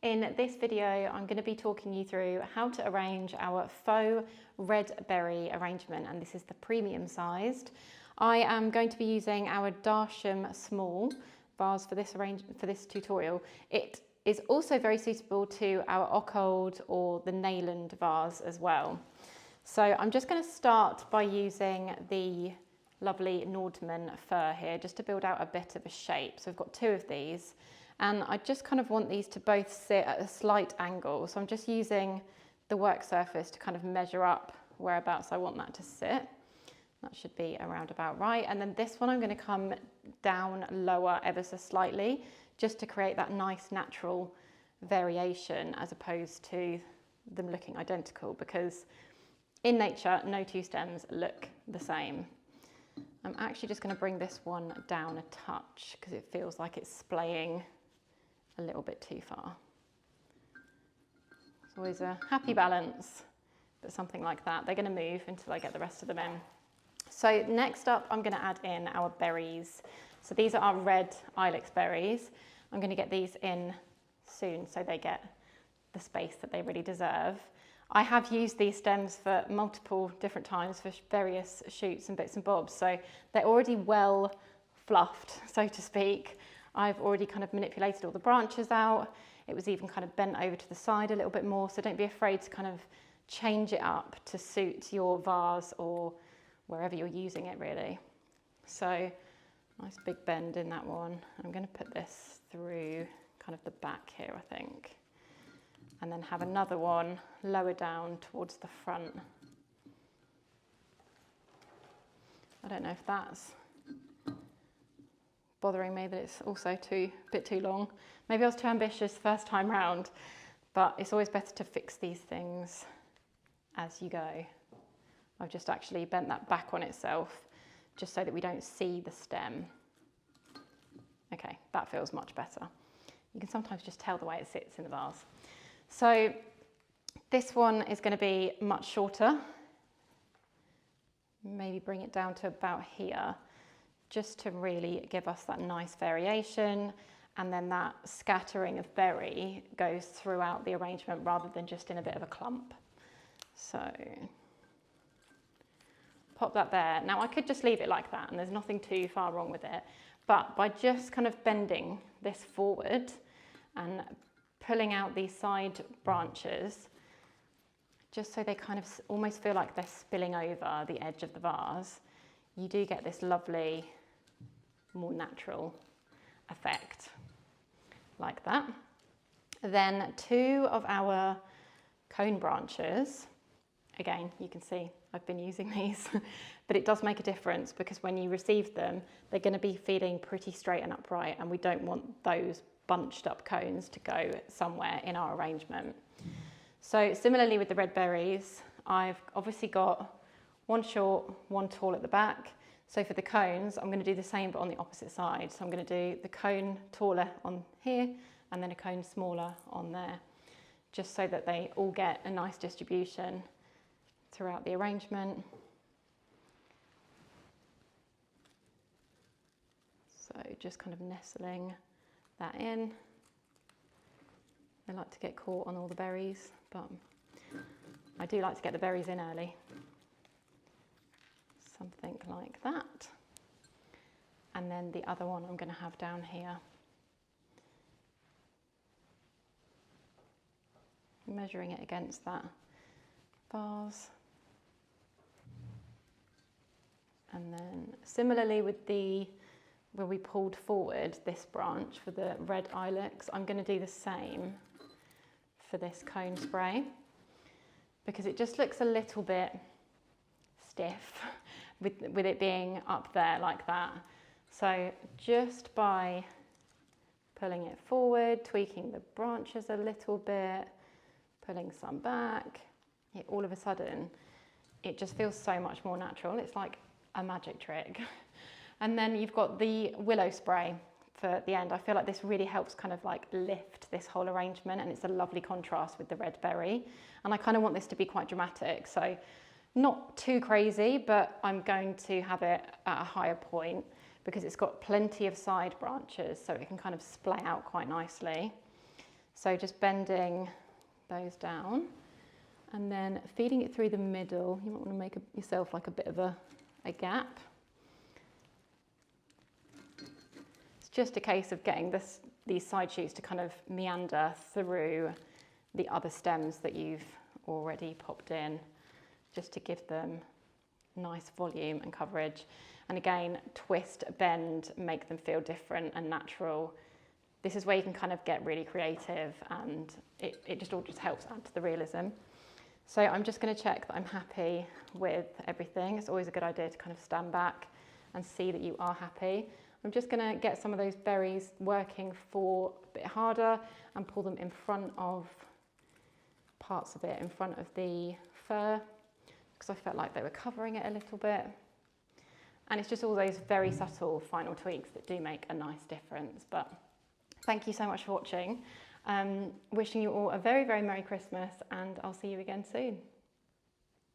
In this video, I'm going to be talking you through how to arrange our faux red berry arrangement, and this is the premium sized. I am going to be using our Darsham small vase for this tutorial. It is also very suitable to our Ockold or the Nayland vase as well. So I'm just going to start by using the lovely Nordmann fir here just to build out a bit of a shape. So I've got two of these. And I just kind of want these to both sit at a slight angle. So I'm just using the work surface to kind of measure up whereabouts I want that to sit. That should be around about right. And then this one I'm going to come down lower ever so slightly, just to create that nice natural variation as opposed to them looking identical, because in nature, no two stems look the same. I'm actually just going to bring this one down a touch because it feels like it's splaying a little bit too far. It's always a happy balance, but something like that. They're going to move until I get the rest of them in. So next up, I'm going to add in our berries. So these are our red ilex berries. I'm going to get these in soon so they get the space that they really deserve. I have used these stems for multiple different times for various shoots and bits and bobs, so they're already well fluffed, so to speak. I've already kind of manipulated all the branches out. It was even kind of bent over to the side a little bit more, so don't be afraid to kind of change it up to suit your vase or wherever you're using it really. So nice big bend in that one. I'm going to put this through kind of the back here, I think, and then have another one lower down towards the front. I don't know if that's bothering me that it's also a bit too long. Maybe I was too ambitious first time round, but it's always better to fix these things as you go. I've just actually bent that back on itself just so that we don't see the stem. Okay, that feels much better. You can sometimes just tell the way it sits in the vase. So this one is going to be much shorter. Maybe bring it down to about here, just to really give us that nice variation, and then that scattering of berry goes throughout the arrangement rather than just in a bit of a clump. So pop that there. Now I could just leave it like that and there's nothing too far wrong with it, but by just kind of bending this forward and pulling out these side branches, just so they kind of almost feel like they're spilling over the edge of the vase, you do get this lovely, more natural effect like that. Then two of our cone branches, again, you can see I've been using these, but it does make a difference because when you receive them, they're going to be feeling pretty straight and upright, and we don't want those bunched up cones to go somewhere in our arrangement. So similarly with the red berries, I've obviously got one short, one tall at the back. So for the cones, I'm going to do the same but on the opposite side. So I'm going to do the cone taller on here and then a cone smaller on there, just so that they all get a nice distribution throughout the arrangement. So just kind of nestling that in. I like to get caught on all the berries, but I do like to get the berries in early. Something like that. And then the other one I'm going to have down here. Measuring it against that vase. And then similarly with where we pulled forward this branch for the red ilex, I'm going to do the same for this cone spray because it just looks a little bit stiff with it being up there like that. So just by pulling it forward, tweaking the branches a little bit, pulling some back, all of a sudden it just feels so much more natural. It's like a magic trick. And then you've got the willow spray for the end. I feel like this really helps kind of like lift this whole arrangement, and it's a lovely contrast with the red berry. And I kind of want this to be quite dramatic, so not too crazy, but I'm going to have it at a higher point because it's got plenty of side branches, so it can kind of splay out quite nicely. So just bending those down and then feeding it through the middle. You might want to make yourself like a bit of a gap. It's just a case of getting these side shoots to kind of meander through the other stems that you've already popped in, just to give them nice volume and coverage. And again, twist, bend, make them feel different and natural. This is where you can kind of get really creative, and it just all helps add to the realism. So I'm just going to check that I'm happy with everything. It's always a good idea to kind of stand back and see that you are happy. I'm just going to get some of those berries working for a bit harder and pull them in front of parts of it, in front of the fur, because I felt like they were covering it a little bit. And it's just all those very subtle final tweaks that do make a nice difference. But thank you so much for watching. Wishing you all a very, very Merry Christmas, and I'll see you again soon.